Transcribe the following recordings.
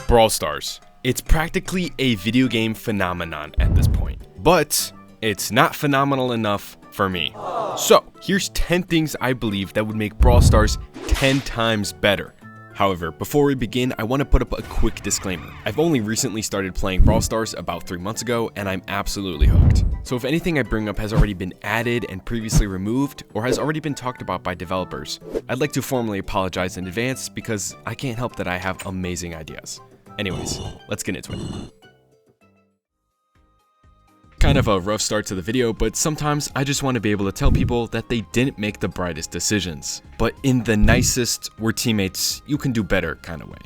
Brawl Stars. It's practically a video game phenomenon at this point, but it's not phenomenal enough for me. So, here's 10 things I believe that would make Brawl Stars 10 times better. However, before we begin, I want to put up a quick disclaimer. I've only recently started playing Brawl Stars about 3 months ago, and I'm absolutely hooked. So if anything I bring up has already been added and previously removed, or has already been talked about by developers, I'd like to formally apologize in advance because I can't help that I have amazing ideas. Anyways, let's get into it. Kind of a rough start to the video, but sometimes I just want to be able to tell people that they didn't make the brightest decisions. But in the nicest, we're teammates, you can do better kind of way.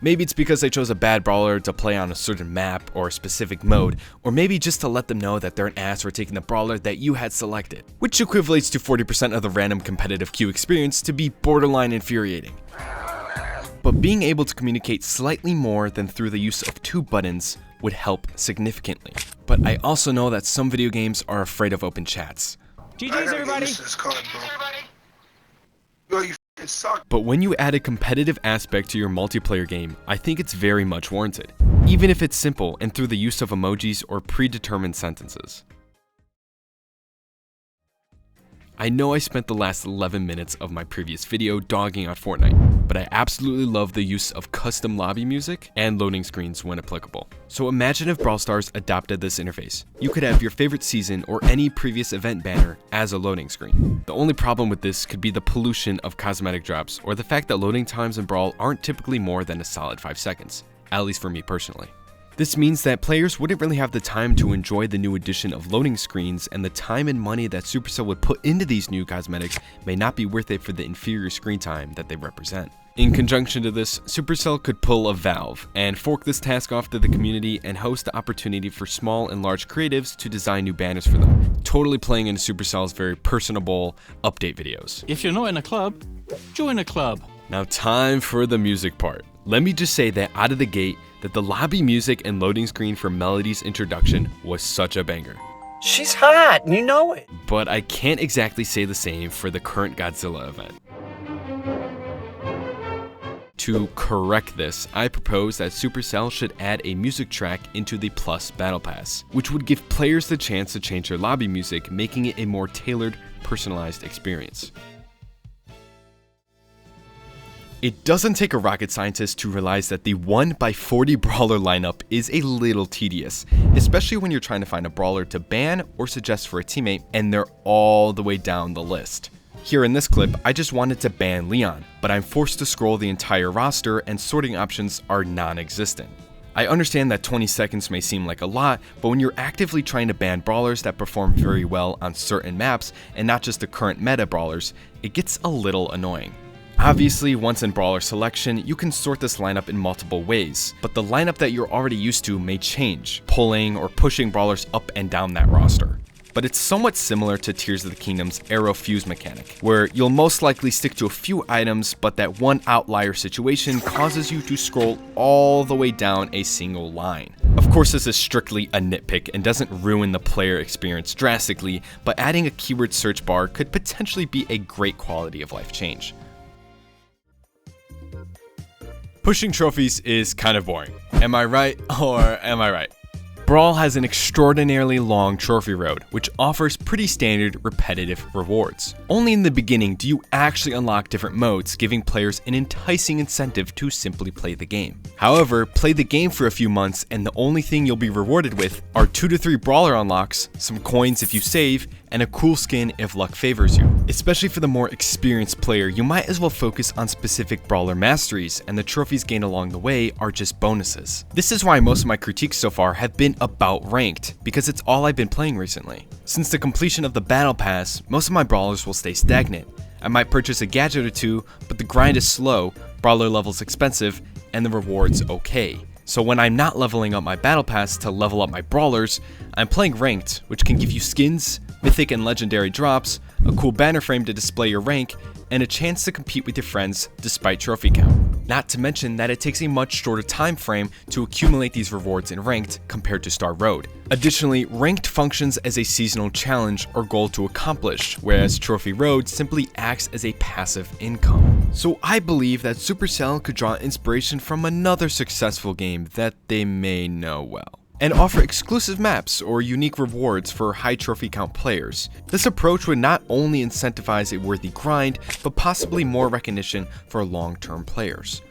Maybe it's because they chose a bad brawler to play on a certain map or a specific mode, or maybe just to let them know that they're an ass for taking the brawler that you had selected, which equivalates to 40% of the random competitive queue experience to be borderline infuriating. But being able to communicate slightly more than through the use of 2 buttons would help significantly. But I also know that some video games are afraid of open chats. GG's everybody! Yo, you f***ing suck. But when you add a competitive aspect to your multiplayer game, I think it's very much warranted, even if it's simple and through the use of emojis or predetermined sentences. I know I spent the last 11 minutes of my previous video dogging on Fortnite, but I absolutely love the use of custom lobby music and loading screens when applicable. So imagine if Brawl Stars adopted this interface. You could have your favorite season or any previous event banner as a loading screen. The only problem with this could be the pollution of cosmetic drops or the fact that loading times in Brawl aren't typically more than a solid 5 seconds, at least for me personally. This means that players wouldn't really have the time to enjoy the new addition of loading screens, and the time and money that Supercell would put into these new cosmetics may not be worth it for the inferior screen time that they represent. In conjunction to this, Supercell could pull a Valve and fork this task off to the community and host the opportunity for small and large creatives to design new banners for them, totally playing into Supercell's very personable update videos. If you're not in a club, join a club. Now time for the music part. Let me just say that out of the gate, that the lobby music and loading screen for Melody's introduction was such a banger. She's hot, and you know it. But I can't exactly say the same for the current Godzilla event. To correct this, I propose that Supercell should add a music track into the Plus Battle Pass, which would give players the chance to change their lobby music, making it a more tailored, personalized experience. It doesn't take a rocket scientist to realize that the 1x40 brawler lineup is a little tedious, especially when you're trying to find a brawler to ban or suggest for a teammate and they're all the way down the list. Here in this clip, I just wanted to ban Leon, but I'm forced to scroll the entire roster and sorting options are non-existent. I understand that 20 seconds may seem like a lot, but when you're actively trying to ban brawlers that perform very well on certain maps and not just the current meta brawlers, it gets a little annoying. Obviously, once in brawler selection, you can sort this lineup in multiple ways, but the lineup that you're already used to may change, pulling or pushing brawlers up and down that roster. But it's somewhat similar to Tears of the Kingdom's arrow fuse mechanic, where you'll most likely stick to a few items, but that one outlier situation causes you to scroll all the way down a single line. Of course, this is strictly a nitpick and doesn't ruin the player experience drastically, but adding a keyword search bar could potentially be a great quality of life change. Pushing trophies is kind of boring. Am I right or am I right? Brawl has an extraordinarily long trophy road, which offers pretty standard repetitive rewards. Only in the beginning do you actually unlock different modes, giving players an enticing incentive to simply play the game. However, play the game for a few months and the only thing you'll be rewarded with are 2 to 3 brawler unlocks, some coins if you save, and a cool skin if luck favors you. Especially for the more experienced player, you might as well focus on specific brawler masteries, and the trophies gained along the way are just bonuses. This is why most of my critiques so far have been about ranked, because it's all I've been playing recently. Since the completion of the battle pass, most of my brawlers will stay stagnant. I might purchase a gadget or 2, but the grind is slow, brawler levels expensive, and the rewards okay. So when I'm not leveling up my battle pass to level up my brawlers, I'm playing ranked, which can give you skins, mythic and legendary drops, a cool banner frame to display your rank, and a chance to compete with your friends despite trophy count. Not to mention that it takes a much shorter time frame to accumulate these rewards in ranked compared to Star Road. Additionally, ranked functions as a seasonal challenge or goal to accomplish, whereas Trophy Road simply acts as a passive income. So I believe that Supercell could draw inspiration from another successful game that they may know well, and offer exclusive maps or unique rewards for high trophy count players. This approach would not only incentivize a worthy grind, but possibly more recognition for long-term players.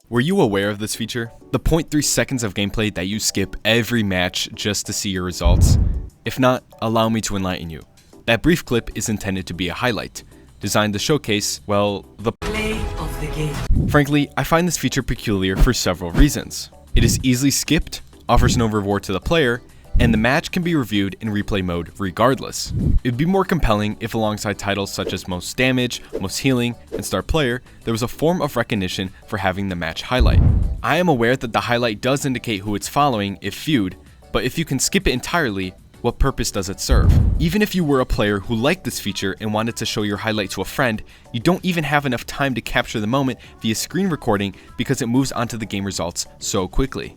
Were you aware of this feature? The 0.3 seconds of gameplay that you skip every match just to see your results? If not, allow me to enlighten you. That brief clip is intended to be a highlight, designed to showcase, well, the play of the game. Frankly, I find this feature peculiar for several reasons. It is easily skipped, offers no reward to the player, and the match can be reviewed in replay mode regardless. It would be more compelling if alongside titles such as most damage, most healing, and star player, there was a form of recognition for having the match highlight. I am aware that the highlight does indicate who it's following if viewed, but if you can skip it entirely, what purpose does it serve? Even if you were a player who liked this feature and wanted to show your highlight to a friend, you don't even have enough time to capture the moment via screen recording because it moves onto the game results so quickly.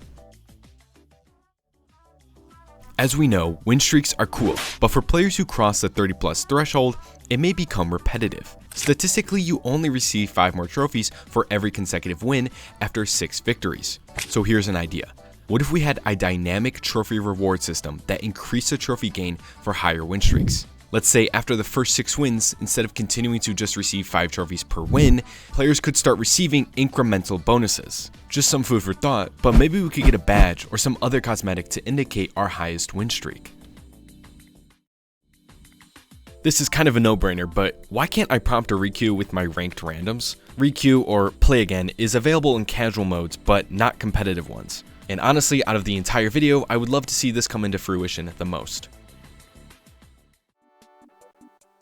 As we know, win streaks are cool, but for players who cross the 30+ threshold, it may become repetitive. Statistically, you only receive 5 more trophies for every consecutive win after 6 victories. So here's an idea. What if we had a dynamic trophy reward system that increased the trophy gain for higher win streaks? Let's say after the first 6 wins, instead of continuing to just receive 5 trophies per win, players could start receiving incremental bonuses. Just some food for thought, but maybe we could get a badge or some other cosmetic to indicate our highest win streak. This is kind of a no-brainer, but why can't I prompt a requeue with my ranked randoms? Requeue, or play again, is available in casual modes, but not competitive ones. And honestly, out of the entire video, I would love to see this come into fruition the most.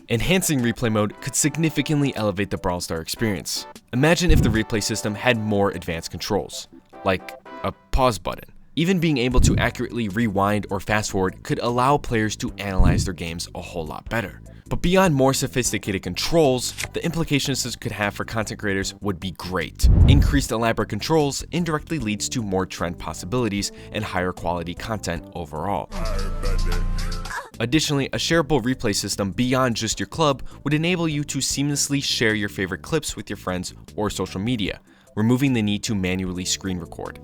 Enhancing replay mode could significantly elevate the Brawl Stars experience. Imagine if the replay system had more advanced controls, like a pause button. Even being able to accurately rewind or fast forward could allow players to analyze their games a whole lot better. But beyond more sophisticated controls, the implications this could have for content creators would be great. Increased elaborate controls indirectly leads to more trend possibilities and higher quality content overall. Additionally, a shareable replay system beyond just your club would enable you to seamlessly share your favorite clips with your friends or social media, removing the need to manually screen record.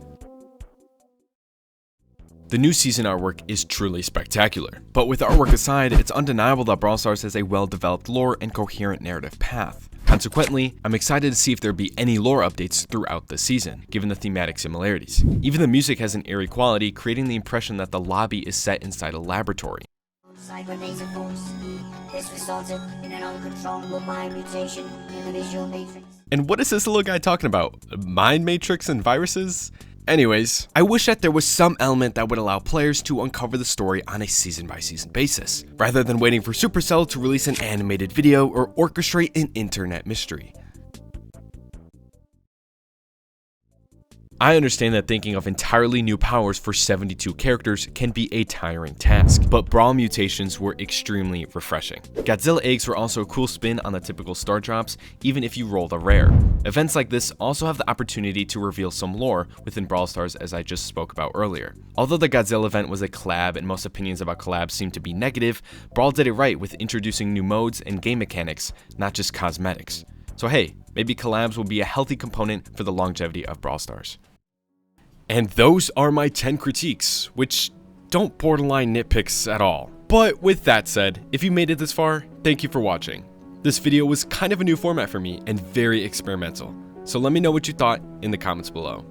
The new season artwork is truly spectacular, but with artwork aside, it's undeniable that Brawl Stars has a well-developed lore and coherent narrative path. Consequently, I'm excited to see if there'll be any lore updates throughout the season, given the thematic similarities. Even the music has an eerie quality, creating the impression that the lobby is set inside a laboratory. This resulted in an uncontrollable mind mutation in the visual matrix. And what is this little guy talking about? Mind matrix and viruses? Anyways, I wish that there was some element that would allow players to uncover the story on a season-by-season basis, rather than waiting for Supercell to release an animated video or orchestrate an internet mystery. I understand that thinking of entirely new powers for 72 characters can be a tiring task, but Brawl mutations were extremely refreshing. Godzilla eggs were also a cool spin on the typical star drops, even if you rolled a rare. Events like this also have the opportunity to reveal some lore within Brawl Stars, as I just spoke about earlier. Although the Godzilla event was a collab and most opinions about collabs seem to be negative, Brawl did it right with introducing new modes and game mechanics, not just cosmetics. So hey, maybe collabs will be a healthy component for the longevity of Brawl Stars. And those are my 10 critiques, which don't borderline nitpicks at all. But with that said, if you made it this far, thank you for watching. This video was kind of a new format for me and very experimental, so let me know what you thought in the comments below.